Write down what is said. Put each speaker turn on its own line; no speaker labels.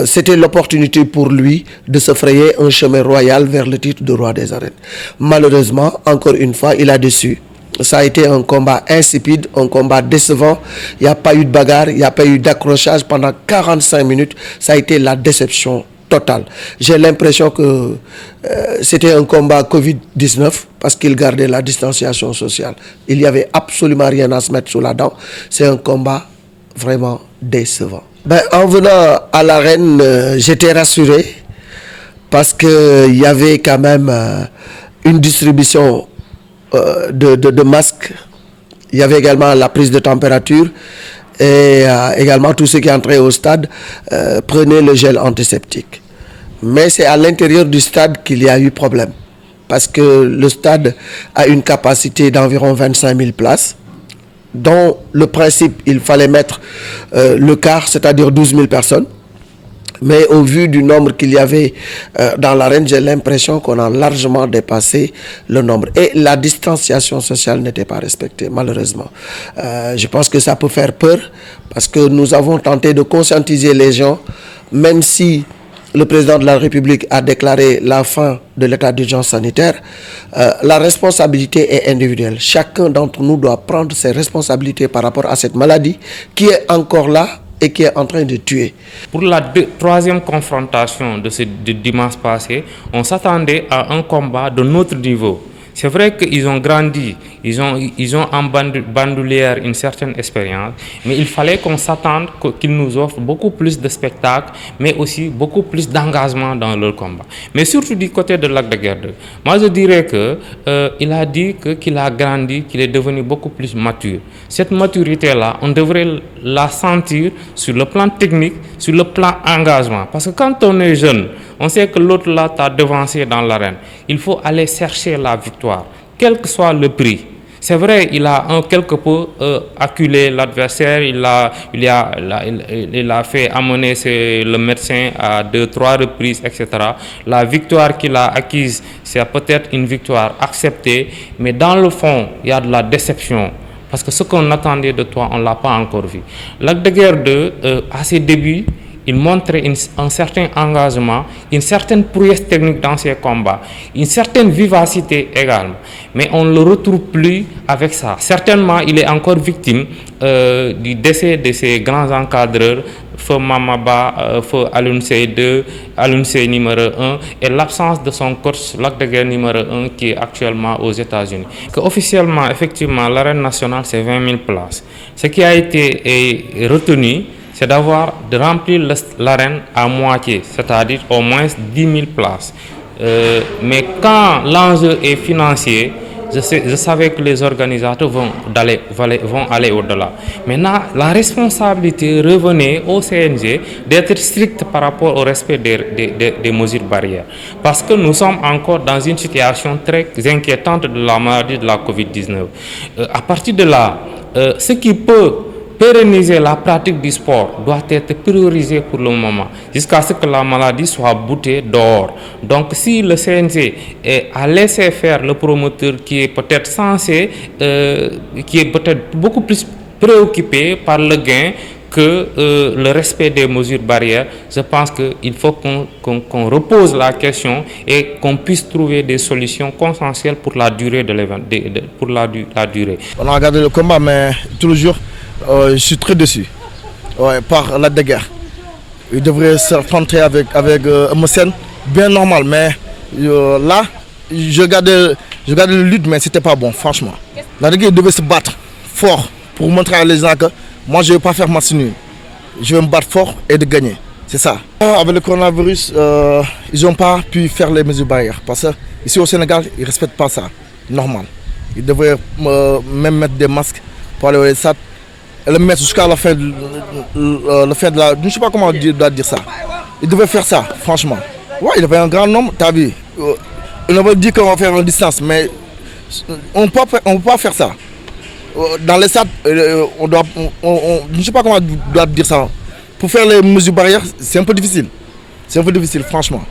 C'était l'opportunité pour lui de se frayer un chemin royal vers le titre de roi des arènes. Malheureusement, encore une fois, il a déçu. Ça a été un combat insipide, un combat décevant. Il n'y a pas eu de bagarre, il n'y a pas eu d'accrochage pendant 45 minutes. Ça a été la déception totale. J'ai l'impression que c'était un combat Covid-19 parce qu'il gardait la distanciation sociale. Il n'y avait absolument rien à se mettre sous la dent. C'est un combat vraiment décevant. En venant à l'arène, j'étais rassuré parce qu'il y avait quand même une distribution de masques. Il y avait également la prise de température et également tous ceux qui entraient au stade prenaient le gel antiseptique. Mais c'est à l'intérieur du stade qu'il y a eu problème parce que le stade a une capacité d'environ 25 000 places. Dont le principe, il fallait mettre le quart, c'est-à-dire 12 000 personnes. Mais au vu du nombre qu'il y avait dans l'arène, j'ai l'impression qu'on a largement dépassé le nombre. Et la distanciation sociale n'était pas respectée, malheureusement. Je pense que ça peut faire peur parce que nous avons tenté de conscientiser les gens, même si le président de la République a déclaré la fin de l'état d'urgence sanitaire. La responsabilité est individuelle. Chacun d'entre nous doit prendre ses responsabilités par rapport à cette maladie qui est encore là et qui est en train de tuer.
Pour la troisième confrontation de dimanche passé, on s'attendait à un combat de notre niveau. C'est vrai qu'ils ont grandi, ils ont en bandoulière une certaine expérience, mais il fallait qu'on s'attende qu'ils nous offrent beaucoup plus de spectacles, mais aussi beaucoup plus d'engagement dans leur combat. Mais surtout du côté de Lac de Guiers 2. Moi, je dirais qu'il a dit qu'il a grandi, qu'il est devenu beaucoup plus mature. Cette maturité-là, on devrait la sentir sur le plan technique, sur le plan engagement. Parce que quand on est jeune, on sait que l'autre là t'a devancé dans l'arène. Il faut aller chercher la victoire, quel que soit le prix. C'est vrai, il a quelque peu acculé l'adversaire, il a fait amener le médecin à 2-3 reprises, etc. La victoire qu'il a acquise, c'est peut-être une victoire acceptée, mais dans le fond, il y a de la déception. Parce que ce qu'on attendait de toi, on ne l'a pas encore vu. Lac de Guiers 2, à ses débuts, il montrait un certain engagement, une certaine prouesse technique dans ses combats, une certaine vivacité également. Mais on ne le retrouve plus avec ça. Certainement, il est encore victime du décès de ses grands encadreurs, Feu Mamaba, Feu Alioune Seye 2, Alioune Seye numéro 1, et l'absence de son coach Lac de Guiers numéro 1 qui est actuellement aux États-Unis. Officiellement, effectivement, l'arène nationale, c'est 20 000 places. Ce qui a été retenu, c'est de remplir l'arène à moitié, c'est-à-dire au moins 10 000 places. Mais quand l'enjeu est financier, je savais que les organisateurs vont aller au-delà. Maintenant, la responsabilité revenait au CNG d'être strict par rapport au respect des mesures barrières. Parce que nous sommes encore dans une situation très inquiétante de la maladie de la COVID-19. À partir de là, ce qui peut pérenniser la pratique du sport doit être priorisé pour le moment, jusqu'à ce que la maladie soit boutée dehors. Donc si le CNG a laissé faire le promoteur qui est peut-être censé, qui est peut-être beaucoup plus préoccupé par le gain que le respect des mesures barrières, je pense qu'il faut qu'on repose la question et qu'on puisse trouver des solutions consensuelles pour la durée de l'événement, pour la durée.
On a regardé le combat, mais tous les jours, je suis très déçu par Lac de Guiers. Il devrait se rencontrer avec Moussen, bien normal, mais là, je regardais le lutte, mais c'était pas bon, franchement. Lac de Guiers devait se battre fort pour montrer à les gens que moi je ne vais pas faire match nul. Je vais me battre fort et de gagner. C'est ça. Avec le coronavirus, ils n'ont pas pu faire les mesures barrières. Parce qu'ici au Sénégal, ils ne respectent pas ça. Normal. Ils devraient même mettre des masques pour aller au stade. Et le mettre jusqu'à la fin de la... Je ne sais pas comment dire ça. Ils devraient faire ça, franchement. Ouais, il y avait un grand nombre, tu as vu. On avait dit qu'on va faire une distance, mais On ne peut pas faire ça. Dans les stades, je ne sais pas comment on doit dire ça. Pour faire les mesures barrières, c'est un peu difficile. C'est un peu difficile, franchement.